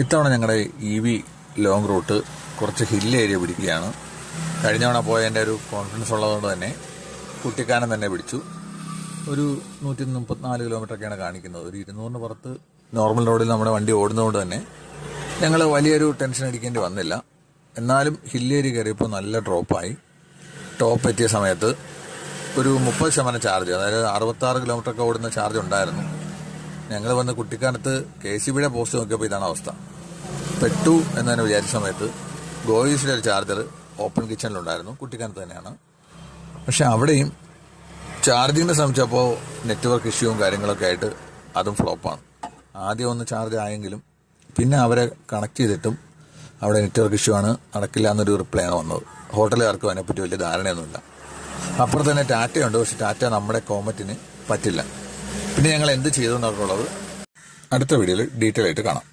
ഇത്തവണ ഞങ്ങളുടെ EV long root കുറച്ച് ഹിൽ ഏരിയ പിടിക്കുകയാണ്. കഴിഞ്ഞ തവണ പോയതിൻ്റെ ഒരു കോൺഫിഡൻസ് ഉള്ളതുകൊണ്ട് തന്നെ കുട്ടിക്കാനം തന്നെ പിടിച്ചു. ഒരു 134 കിലോമീറ്ററൊക്കെയാണ് കാണിക്കുന്നത്. ഒരു 200-ന് പുറത്ത് നോർമൽ റോഡിൽ നമ്മുടെ വണ്ടി ഓടുന്നതുകൊണ്ട് തന്നെ ഞങ്ങൾ വലിയൊരു ടെൻഷൻ അടിക്കേണ്ടി വന്നില്ല. എന്നാലും ഹിൽ ഏരിയ കയറിയപ്പോൾ നല്ല ഡ്രോപ്പായി. ടോപ്പ് എത്തിയ സമയത്ത് ഒരു 30% ചാർജ്, അതായത് 66 കിലോമീറ്ററൊക്കെ ഓടുന്ന ചാർജ് ഉണ്ടായിരുന്നു. ഞങ്ങൾ വന്ന് കുട്ടിക്കാനത്ത് KCBയുടെ പോസ്റ്റ് നോക്കിയപ്പോൾ ഇതാണ് അവസ്ഥ. പെട്ടു എന്ന് തന്നെ വിചാരിച്ച സമയത്ത് ഗോയിസിലെ ഒരു ചാർജർ ഓപ്പൺ കിച്ചണിലുണ്ടായിരുന്നു, കുട്ടിക്കാനത്ത് തന്നെയാണ്. പക്ഷെ അവിടെയും ചാർജിങ്ങിനെ ശ്രമിച്ചപ്പോൾ നെറ്റ്വർക്ക് ഇഷ്യൂവും കാര്യങ്ങളൊക്കെ ആയിട്ട് അതും ഫ്ലോപ്പാണ്. ആദ്യം ഒന്ന് ചാർജ് ആയെങ്കിലും പിന്നെ അവരെ കണക്ട് ചെയ്തിട്ടും അവിടെ നെറ്റ്വർക്ക് ഇഷ്യൂ ആണ്, നടക്കില്ല എന്നൊരു റിപ്ലൈ ആണ് വന്നത്. ഹോട്ടലുകാർക്കും അതിനെപ്പറ്റി വലിയ ധാരണയൊന്നുമില്ല. അപ്പുറത്ത് തന്നെ ടാറ്റയുണ്ട്, പക്ഷെ ടാറ്റ നമ്മുടെ കോമറ്റിന് പറ്റില്ല. പിന്നെ ഞങ്ങൾ എന്ത് ചെയ്തു എന്നൊക്കെയുള്ളത് അടുത്ത വീഡിയോയിൽ ഡീറ്റെയിൽ ആയിട്ട് കാണാം.